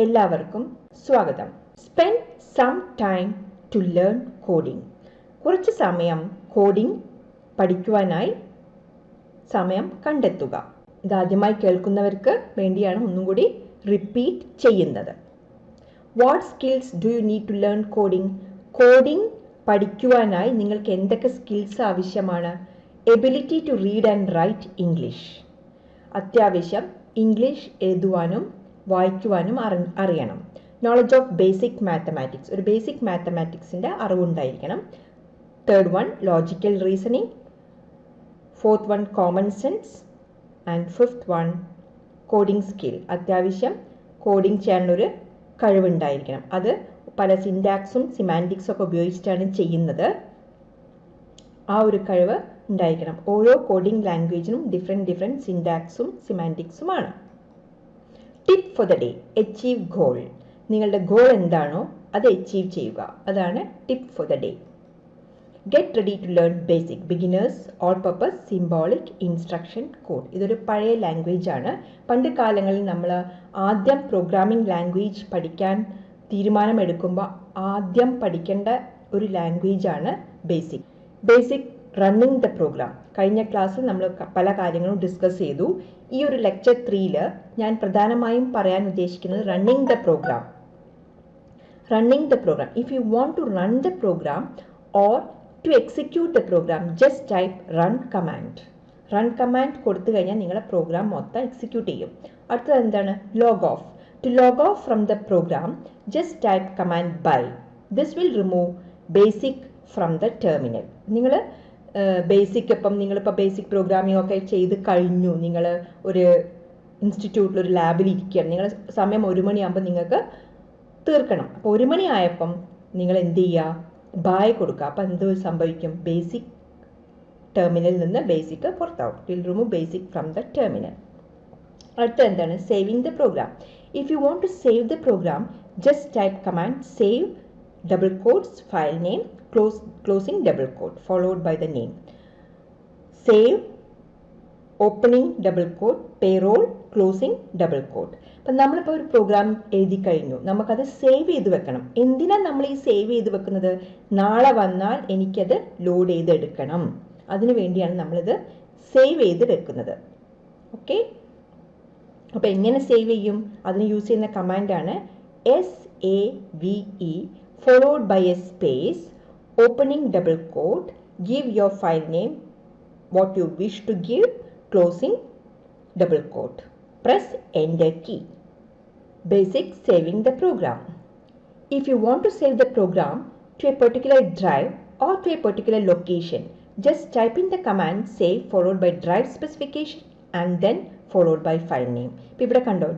എല്ലാവർക്കും സ്വാഗതം. Spend some time to learn coding. കുറച്ച് സമയം കോഡിംഗ് പഠിക്കുവാനായി സമയം കണ്ടെത്തുക. ഇതാദ്യമായി കേൾക്കുന്നവർക്ക് വേണ്ടിയാണ് ഒന്നും കൂടി റിപ്പീറ്റ് ചെയ്യുന്നത്. What skills do you need to learn coding? Coding പഠിക്കുവാനായി നിങ്ങൾക്ക് എന്തൊക്കെ സ്കിൽസ് ആവശ്യമാണ്? Ability to read and write English. അത്യാവശ്യം ഇംഗ്ലീഷ് എഴുതുവാനും വായിക്കുവാനും അറിയണം. നോളജ് ഓഫ് ബേസിക് മാത്തമാറ്റിക്സ്, ഒരു ബേസിക് മാത്തമാറ്റിക്സിൻ്റെ അറിവുണ്ടായിരിക്കണം. Third one logical reasoning. Fourth one common sense. And fifth one coding skill. അത്യാവശ്യം കോഡിംഗ് ചെയ്യാനുള്ളൊരു കഴിവുണ്ടായിരിക്കണം. അത് പല സിൻടാക്സും സിമാൻറ്റിക്സും ഒക്കെ ഉപയോഗിച്ചിട്ടാണ് ചെയ്യുന്നത്. ആ ഒരു കഴിവ് ഉണ്ടായിരിക്കണം. ഓരോ കോഡിംഗ് ലാംഗ്വേജിനും ഡിഫറെൻറ്റ് സിൻടാക്സും സിമാൻറ്റിക്സുമാണ്. Tip for the day: achieve goal. നിങ്ങളുടെ ഗോൾ എന്താണോ അത് അച്ചീവ് ചെയ്യുക, അതാണ് tip for the day. Get ready to learn basic beginners all purpose symbolic instruction code. ഇതൊരു പഴയ ലാംഗ്വേജ് ആണ്. പണ്ട് കാലങ്ങളിൽ നമ്മൾ ആദ്യം പ്രോഗ്രാമിംഗ് ലാംഗ്വേജ് പഠിക്കാൻ തീരുമാനമെടുക്കുമ്പോൾ ആദ്യം പഠിക്കേണ്ട ഒരു ലാംഗ്വേജ് ആണ് BASIC. BASIC running the program. കഴിഞ്ഞ ക്ലാസ്സിൽ നമ്മൾ പല കാര്യങ്ങളും ഡിസ്കസ് ചെയ്തു. ഈ ഒരു ലെക്ചർ 3-ൽ ഞാൻ പ്രധാനമായും പറയാൻ ഉദ്ദേശിക്കുന്നത് running the program. Running the program. If you want to run the program or to execute the program, just type run command. Run command കൊടുത്തു കഴിഞ്ഞാൽ നിങ്ങളുടെ പ്രോഗ്രാം മൊത്തം എക്സിക്യൂട്ട് ചെയ്യും. അടുത്തത് എന്താണ്? Log off. To log off from the program, just type command bye. This will remove basic from the terminal. നിങ്ങൾ BASIC നിങ്ങളിപ്പോൾ ബേസിക് പ്രോഗ്രാമിംഗ് ഒക്കെ ചെയ്ത് കഴിഞ്ഞു, നിങ്ങൾ ഒരു ഇൻസ്റ്റിറ്റ്യൂട്ടിൽ ഒരു ലാബിൽ ഇരിക്കുകയാണ്, നിങ്ങൾ സമയം 1 മണിയാകുമ്പോൾ നിങ്ങൾക്ക് തീർക്കണം. അപ്പോൾ 1 മണി ആയപ്പം നിങ്ങൾ എന്ത് ചെയ്യുക? ബായ് കൊടുക്കുക. അപ്പോൾ എന്ത് സംഭവിക്കും? ബേസിക് ടെർമിനലിൽ നിന്ന് ബേസിക് പുറത്താവും. Will remove basic from the terminal. അടുത്ത എന്താണ്? Saving the program. If you want to save the program, just type command save double quotes file name closing double quote followed by the name. Save opening double quote payroll closing double quote. അപ്പം നമ്മളിപ്പോൾ ഒരു programme എഴുതി കഴിഞ്ഞു, നമുക്കത് save ചെയ്ത് വെക്കണം. എന്തിനാണ് നമ്മൾ ഈ സേവ് ചെയ്ത് വെക്കുന്നത്? നാളെ വന്നാൽ എനിക്കത് ലോഡ് ചെയ്തെടുക്കണം. അതിനു വേണ്ടിയാണ് നമ്മളിത് സേവ് ചെയ്ത് വെക്കുന്നത്. ഓക്കെ, അപ്പോൾ എങ്ങനെ സേവ് ചെയ്യും? അതിന് യൂസ് ചെയ്യുന്ന കമാൻഡാണ് SAVE followed by a space, opening double quote, give your file name what you wish to give, closing double quote. Press enter key. Basic saving the program. If you want to save the program to a particular drive or to a particular location, just type in the command save followed by drive specification and then followed by file name. ഇപ്പോൾ ഇവിടെ കണ്ടോ,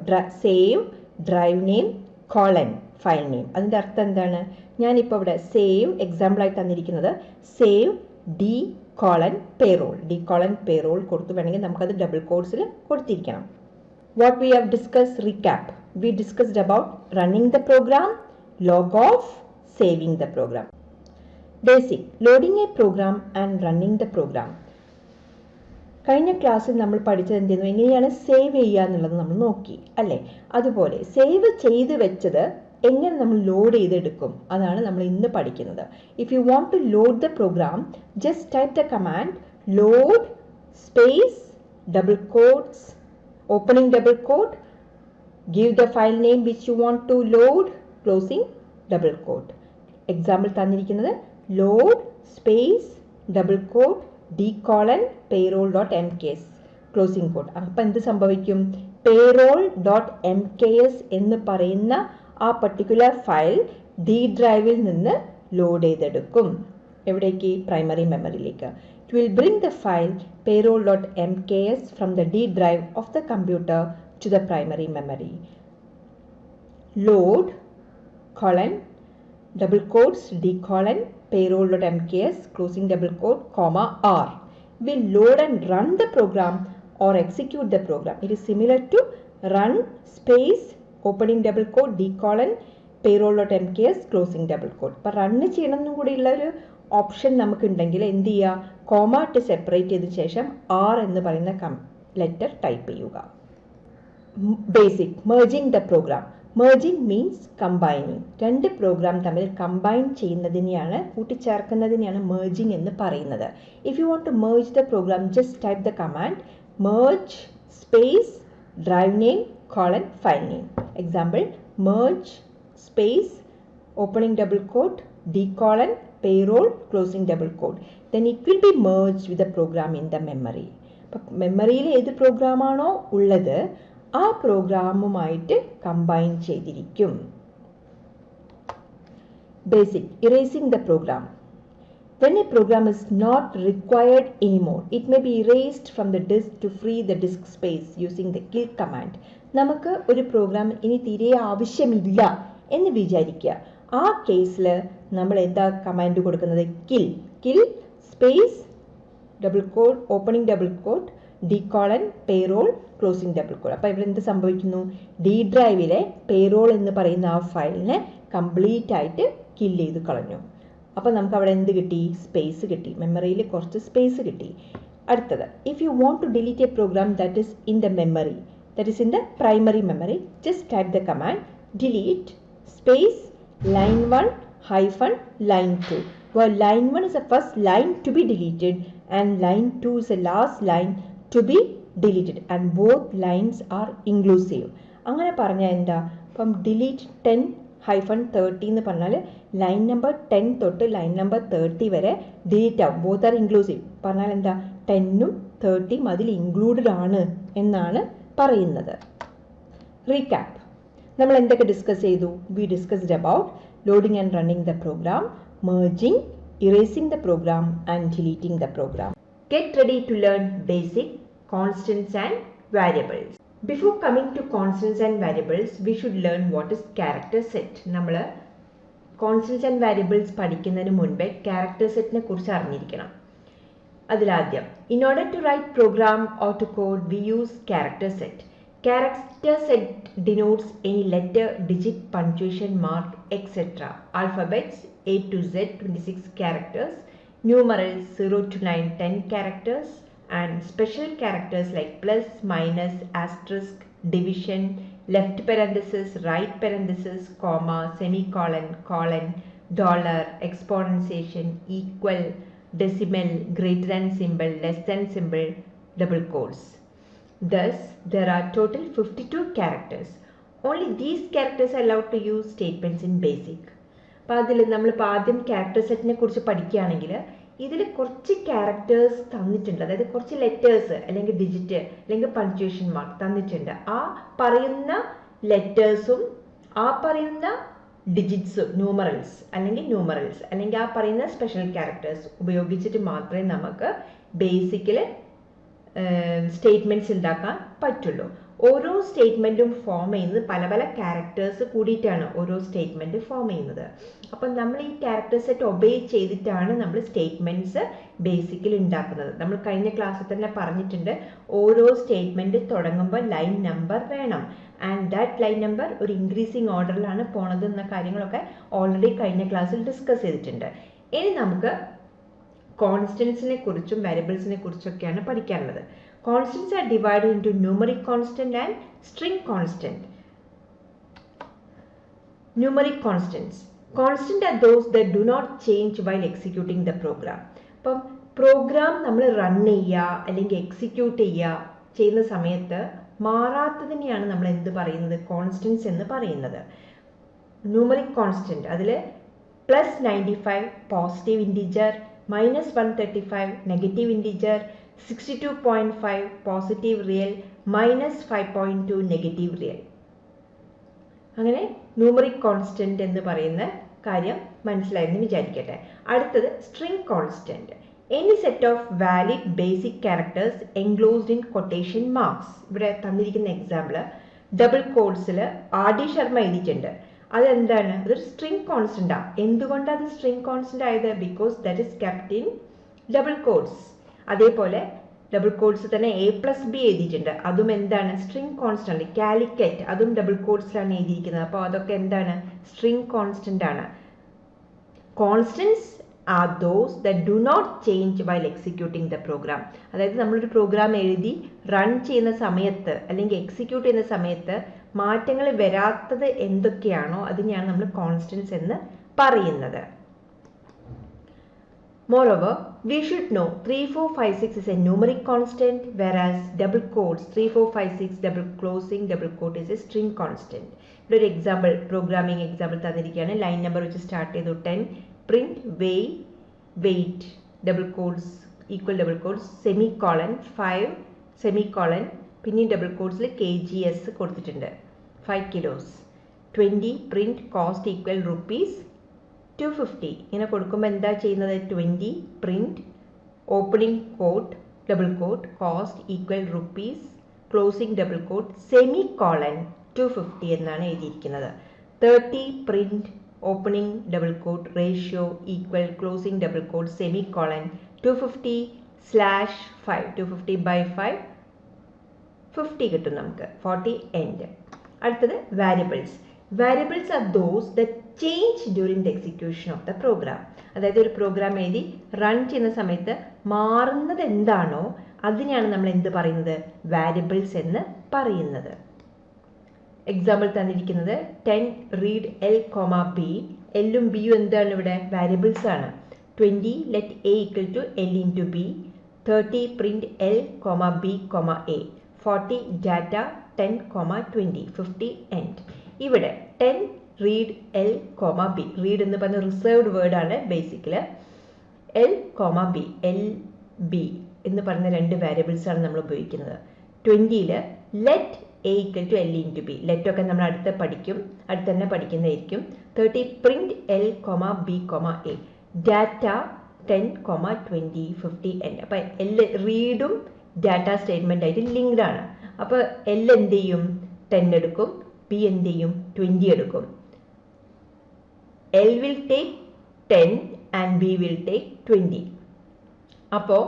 save drive name colon file name. അതിൻ്റെ അർത്ഥം എന്താണ്? ഞാനിപ്പോൾ ഇവിടെ save എക്സാമ്പിളായി തന്നിരിക്കുന്നത് save D:പേറോൾ കൊടുത്തു വേണമെങ്കിൽ നമുക്കത് ഡബിൾ കോഡ്സിൽ കൊടുത്തിരിക്കണം. What we have discuss recap. We discussed about running the program, log off, saving the program. Basic loading a program and running the program. കഴിഞ്ഞ ക്ലാസ്സിൽ നമ്മൾ പഠിച്ചത് എന്തെന്നു? എങ്ങനെയാണ് സേവ് ചെയ്യുക എന്നുള്ളത് നമ്മൾ നോക്കി അല്ലേ? അതുപോലെ സേവ് ചെയ്ത് വെച്ചത് എങ്ങനെ നമ്മൾ ലോഡ് ചെയ്തെടുക്കും, അതാണ് നമ്മൾ ഇന്ന് പഠിക്കുന്നത്. If you want to load the program, just type the command load space double quotes opening double quote, give the file name which you want to load, closing double quote. Example തന്നിരിക്കുന്നത് load space double quote D:payroll.mks closing quote. അപ്പം എന്ത് സംഭവിക്കും? payroll.mks എന്ന് പറയുന്ന ആ particular file D ഡ്രൈവിൽ നിന്ന് load ചെയ്തെടുക്കും. എവിടേക്ക്? പ്രൈമറി മെമ്മറിയിലേക്ക്. It will bring the file payroll.mks from the D drive of the computer to the primary മെമ്മറി. Load colon double quotes D:payroll.mks closing double quote comma R will load and run the program or execute the program. It is similar to run space opening double quote D:payroll.mks closing double quote. അപ്പോൾ run ചെയ്യണമെന്നും കൂടിയുള്ള ഒരു option നമുക്കുണ്ടെങ്കിൽ എന്ത് ചെയ്യുക? Comma ഇട്ട് separate ചെയ്തതിനു ശേഷം R എന്ന് പറയുന്ന ലെറ്റർ ടൈപ്പ് ചെയ്യുക. Basic merging the program. Merging means combining. രണ്ട് പ്രോഗ്രാം തമ്മിൽ കമ്പൈൻ ചെയ്യുന്നതിനെയാണ് കൂട്ടിച്ചേർക്കുന്നതിനെയാണ് merging എന്ന് പറയുന്നത്. If you want to merge the program, just type the command merge space drive name colon file name. Example, merge space opening double quote d colon payroll closing double quote. Then it will be merged with the program in the memory. അപ്പോൾ മെമ്മറിയിൽ ഏത് പ്രോഗ്രാമാണോ ഉള്ളത് ആ പ്രോഗ്രാമുമായിട്ട് combine ചെയ്തിരിക്കും. Basic, erasing the program. When a program is not required anymore, it may be erased from the disk to free the disk space using the kill command. നമുക്ക് ഒരു programme ഇനി തീരെ ആവശ്യമില്ല എന്ന് വിചാരിക്കുക. ആ കേസിൽ നമ്മൾ എന്താ കമാൻഡ് കൊടുക്കുന്നത്? Kill space double code opening double code D colon payroll closing double code. അപ്പോൾ ഇവിടെ എന്ത് സംഭവിക്കുന്നു? ഡി ഡ്രൈവിലെ പേറോൾ എന്ന് പറയുന്ന ആ ഫയലിനെ കംപ്ലീറ്റ് ആയിട്ട് കില്ല് ചെയ്ത് കളഞ്ഞു. അപ്പോൾ നമുക്ക് അവിടെ എന്ത് കിട്ടി? സ്പേസ് കിട്ടി. മെമ്മറിയിൽ കുറച്ച് സ്പേസ് കിട്ടി. അടുത്തത്, if you want to delete a program that is in the memory, that is in the primary memory, just type the command delete space line 1 hyphen line 2, where line 1 is the first line to be deleted and line 2 is the last line to be deleted and both lines are inclusive. അങ്ങനെ പറഞ്ഞാൽ എന്താ? അപ്പം delete 10 hyphen 30 എന്ന് പറഞ്ഞാൽ line number 10 തൊട്ട് line number 30 വരെ delete ആവും. Both are inclusive. പറഞ്ഞാൽ എന്താ? 10ഉം 30ഉം അതിൽ ഇൻക്ലൂഡഡ് ആണ് എന്നാണ് പറയുന്നത്. റീക്യാപ്പ്, നമ്മൾ എന്തൊക്കെ ഡിസ്കസ് ചെയ്തു? We discussed about loading and running the program, merging, erasing the program and deleting the program. Get ready to learn basic constants and variables. Before coming to constants and variables, we should learn what is character set. നമ്മൾ constants and variables പഠിക്കുന്നതിന് മുൻപേ character setനെ കുറിച്ച് അറിഞ്ഞിരിക്കണം. അതിലാദ്യം, in order to write program or to code, we use character set. Character set denotes any letter, digit, punctuation mark, etc. Alphabets A to Z 26 characters, numerals 0 to 9 10 characters, and special characters like plus, minus, asterisk, division, left parenthesis, right parenthesis, comma, semicolon, colon, dollar, exponentiation, equal, decimal, greater than symbol, less than symbol, double quotes. Thus, there are total 52 characters. Only these characters are allowed to use statements in BASIC. അപ്പോൾ അതിൽ നമ്മളിപ്പോൾ ആദ്യം character സെറ്റിനെ കുറിച്ച് പഠിക്കുകയാണെങ്കിൽ ഇതിൽ കുറച്ച് characters തന്നിട്ടുണ്ട്. അതായത് കുറച്ച് ലെറ്റേഴ്സ് അല്ലെങ്കിൽ ഡിജിറ്റ് അല്ലെങ്കിൽ പഞ്ച്വേഷൻ മാർക്ക് തന്നിട്ടുണ്ട്. ആ പറയുന്ന ലെറ്റേഴ്സും ആ പറയുന്ന ഡിജിറ്റ്സും ന്യൂമറൽസ് അല്ലെങ്കിൽ ആ പറയുന്ന സ്പെഷ്യൽ ക്യാരക്ടേഴ്സ് ഉപയോഗിച്ചിട്ട് മാത്രമേ നമുക്ക് ബേസിക്കിൽ സ്റ്റേറ്റ്മെൻറ്റ്സ് ഉണ്ടാക്കാൻ പറ്റുള്ളൂ. ഓരോ സ്റ്റേറ്റ്മെൻറ്റും ഫോം ചെയ്യുന്നത് പല പല ക്യാരക്ടേഴ്സ് കൂടിയിട്ടാണ് ഓരോ സ്റ്റേറ്റ്മെൻറ്റ് ഫോം ചെയ്യുന്നത്. അപ്പം നമ്മൾ ഈ ക്യാരക്ടർ സെറ്റ് ഒബേ ചെയ്തിട്ടാണ് നമ്മൾ സ്റ്റേറ്റ്മെൻറ്റ്സ് ബേസിക്കലി ഉണ്ടാക്കുന്നത്. നമ്മൾ കഴിഞ്ഞ ക്ലാസ്സിൽ തന്നെ പറഞ്ഞിട്ടുണ്ട്, ഓരോ സ്റ്റേറ്റ്മെൻറ്റ് തുടങ്ങുമ്പോൾ ലൈൻ നമ്പർ വേണം. ആൻഡ് ദാറ്റ് ലൈൻ നമ്പർ ഒരു ഇൻക്രീസിങ് ഓർഡറിലാണ് പോണത് എന്ന കാര്യങ്ങളൊക്കെ ഓൾറെഡി കഴിഞ്ഞ ക്ലാസ്സിൽ ഡിസ്കസ് ചെയ്തിട്ടുണ്ട്. ഇനി നമുക്ക് കോൺസ്റ്റൻസിനെ കുറിച്ചും വേരിയബിൾസിനെ കുറിച്ചൊക്കെയാണ് പഠിക്കാനുള്ളത്. Constants are divided into numeric constant and string constant. Numeric constants. Constant are those that do not change while executing the program. അപ്പം പ്രോഗ്രാം നമ്മൾ റൺ ചെയ്യുക അല്ലെങ്കിൽ എക്സിക്യൂട്ട് ചെയ്യുന്ന സമയത്ത് മാറാത്തതിനെയാണ് നമ്മൾ എന്ത് പറയുന്നത്? കോൺസ്റ്റൻസ് എന്ന് പറയുന്നത്. ന്യൂമറിക് കോൺസ്റ്റന്റ് അതിൽ +95 positive integer, -135 negative integer, 62.5 positive real, -5.2 negative real. അങ്ങനെ ന്യൂമറിക് കോൺസ്റ്റന്റ് എന്ന് പറയുന്ന കാര്യം മനസ്സിലായെന്ന് വിചാരിക്കട്ടെ. അടുത്തത് string constant. Any set of valid basic characters enclosed in quotation marks. ഇവിടെ തന്നിരിക്കുന്ന എക്സാമ്പിൾ ഡബിൾ കോഡ്സിൽ R.D. ശർമ്മ എഴുതിയിട്ടുണ്ട്. അതെന്താണ്? അതൊരു സ്ട്രിംഗ് കോൺസ്റ്റന്റാണ്. എന്തുകൊണ്ടാണ് അത് സ്ട്രിംഗ് കോൺസ്റ്റന്റ് ആയത്? Because that is kept in double quotes. അതേപോലെ ഡബിൾ കോഡ്സ് തന്നെ A+B എഴുതിയിട്ടുണ്ട്. അതും എന്താണ്? String constant. കാലിക്കറ്റ് അതും ഡബിൾ കോഡ്സിലാണ് എഴുതിയിരിക്കുന്നത്. അപ്പോൾ അതൊക്കെ എന്താണ്? സ്ട്രിംഗ് കോൺസ്റ്റന്റ് ആണ്. Constants are those that do not change while executing the program. അതായത് നമ്മളൊരു പ്രോഗ്രാം എഴുതി റൺ ചെയ്യുന്ന സമയത്ത് അല്ലെങ്കിൽ എക്സിക്യൂട്ട് ചെയ്യുന്ന സമയത്ത് മാറ്റങ്ങൾ വരാത്തത് എന്തൊക്കെയാണോ അതിനെയാണ് നമ്മൾ കോൺസ്റ്റൻസ് എന്ന് പറയുന്നത്. Moreover, we should know 3456 is a numeric constant, whereas double quotes 3456 double closing double quote is a string constant. ഇവിടെ ഒരു എക്സാമ്പിൾ പ്രോഗ്രാമിംഗ് എക്സാമ്പിൾ തന്നിരിക്കുകയാണ്. ലൈൻ നമ്പർ വെച്ച് സ്റ്റാർട്ട് ചെയ്തു 10 print weight double quotes equal double quotes semicolon 5 semicolon പിന്നെ double കോഡ്സിൽ kgs കൊടുത്തിട്ടുണ്ട് 5 kilos 20 print cost equal rupees 250 ഇങ്ങനെ കൊടുക്കുമ്പോൾ എന്താ ചെയ്യുന്നത് 20 print opening quote double quote cost equal rupees closing double quote semicolon 250 എന്നാണ് എഴുതിയിരിക്കുന്നത്. 30 print opening double quote ratio equal closing double quote semicolon 250/5 250/5 50 കിട്ടും നമുക്ക് 40 എൻഡ്. അടുത്തത് variables. Variables are those that change during the execution of the program. അതായത് ഒരു programme എഴുതി run ചെയ്യുന്ന സമയത്ത് മാറുന്നത് എന്താണോ അതിനെയാണ് നമ്മൾ എന്ത് പറയുന്നത് വാരിയബിൾസ് എന്ന് പറയുന്നത്. എക്സാമ്പിൾ തന്നിരിക്കുന്നത് 10 റീഡ് L, B. എല്ലും ബിയും എന്താണ് ഇവിടെ വാരിയബിൾസ് ആണ്. 20 let A equal to L into B. 30 print L, B, A. 40 data 10, 20. 50 end. ഇവിടെ 10 റീഡ് L, B. റീഡ് എന്ന് പറഞ്ഞ റിസർവ്ഡ് വേർഡ് ആണ് ബേസിക്കല്. L, B. L, B എന്ന് പറഞ്ഞ രണ്ട് വാരിയബിൾസ് ആണ് നമ്മൾ ഉപയോഗിക്കുന്നത്. 20ൽ let A equal to L into B. Let ഒക്കെ നമ്മൾ അടുത്ത് തന്നെ പഠിക്കുന്നതായിരിക്കും. 30 print L, B, A. Data 10, 20, 50 end. അപ്പോൾ L റീഡും ഡാറ്റ സ്റ്റേറ്റ്മെന്റ് ആയിട്ട് ലിങ്ക്ഡ് ആണ്. അപ്പോൾ L എന്ത് ചെയ്യും 10 എടുക്കും, B എന്ത് ചെയ്യും 20 എടുക്കും. L will take 10 and B will take 20. അപ്പോൾ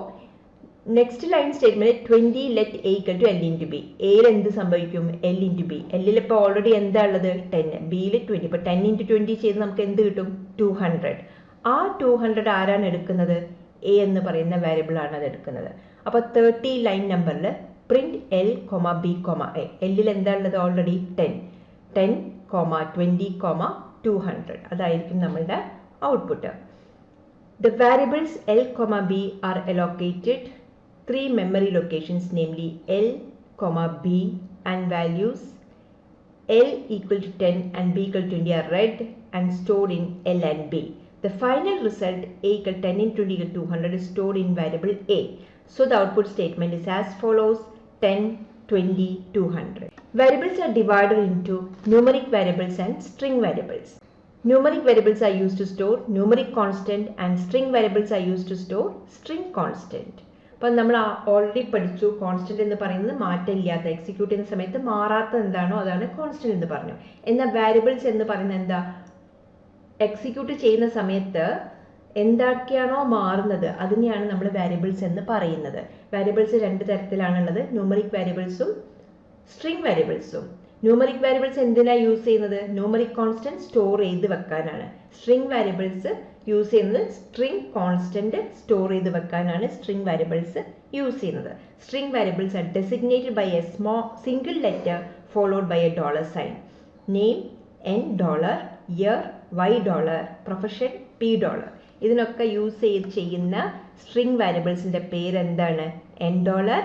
next line statement 20 let A equal to L into B. എയിൽ എന്ത് സംഭവിക്കും L into B. എല്ലിൽ ഇപ്പോൾ ഓൾറെഡി എന്താ ഉള്ളത് 10, ബിയിൽ 20. ഇപ്പോൾ 10 into 20 ചെയ്ത് നമുക്ക് എന്ത് കിട്ടും 200. ആ 200 ആരാണ് എടുക്കുന്നത് A എന്ന് പറയുന്ന വേരിയബിൾ ആണ് അത് എടുക്കുന്നത്. അപ്പോൾ 30 ലൈൻ നമ്പറിൽ പ്രിന്റ് L, B, A. എല്ലിൽ എന്താ ഉള്ളത് ഓൾറെഡി 10, 20, 200 അതായിരിക്കും നമ്മളുടെ output. The variables L, B are allocated 3 memory locations, namely L, B and values L equal to 10 and B equal to 20 are read and stored in L and B. The final result A equal 10 into 20 equal 200 is stored in variable A. So the output statement is as follows: 10, 20, 200. Variables are divided into numeric variables and string variables. Numeric variables are used to store numeric constant and string variables are used to store string constant. അപ്പോൾ നമ്മൾ already പഠിച്ചു constant എന്ന് പറയുന്നത് മാറ്റമില്ലാത്ത execute ചെയ്യുന്ന സമയത്ത് മാറാത്ത എന്താണോ അതാണ് കോൺസ്റ്റന്റ് എന്ന് പറഞ്ഞു. എന്നാൽ വാരിയബിൾസ് എന്ന് പറയുന്നത് എന്താ എക്സിക്യൂട്ട് ചെയ്യുന്ന സമയത്ത് എന്തൊക്കെയാണോ മാറുന്നത് അതിനെയാണ് നമ്മൾ വാരിയബിൾസ് എന്ന് പറയുന്നത്. വാരിയബിൾസ് രണ്ട് തരത്തിലാണുള്ളത്, ന്യൂമറിക് വാരിയബിൾസും സ്ട്രിംഗ് വാരിയബിൾസും. ന്യൂമറിക് വാരിയബിൾസ് എന്തിനാ യൂസ് ചെയ്യുന്നത് ന്യൂമറിക് കോൺസ്റ്റന്റ് സ്റ്റോർ ചെയ്ത് വെക്കാനാണ്. സ്ട്രിംഗ് വാരിയബിൾസ് യൂസ് ചെയ്യുന്നത് സ്ട്രിംഗ് കോൺസ്റ്റന്റ് സ്റ്റോർ ചെയ്ത് വെക്കാനാണ് സ്ട്രിംഗ് വാരിയബിൾസ് യൂസ് ചെയ്യുന്നത്. String variables are designated by a single letter followed by a dollar sign. Name $, year $, profession $. ഇതിനൊക്കെ use ചെയ്യുന്ന സ്ട്രിംഗ് വാരിയബിൾസിന്റെ പേര് എന്താണ് $,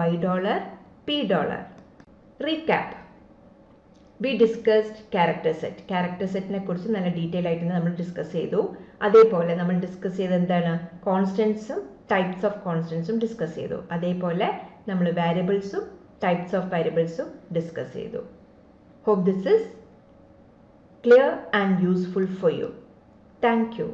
$, $. Recap. We discussed character set. Character setനെ കുറിച്ച് നല്ല ഡീറ്റെയിൽ ആയിട്ട് നമ്മൾ ഡിസ്കസ് ചെയ്തു. അതേപോലെ നമ്മൾ ഡിസ്കസ് ചെയ്ത് എന്താണ് കോൺസ്റ്റൻസും ടൈപ്സ് ഓഫ് കോൺസ്റ്റൻസും ഡിസ്കസ് ചെയ്തു. അതേപോലെ നമ്മൾ വാരിയബിൾസും ടൈപ്സ് ഓഫ് വാരിയബിൾസും ഡിസ്കസ് ചെയ്തു. Hope this is clear and useful for you. Thank you.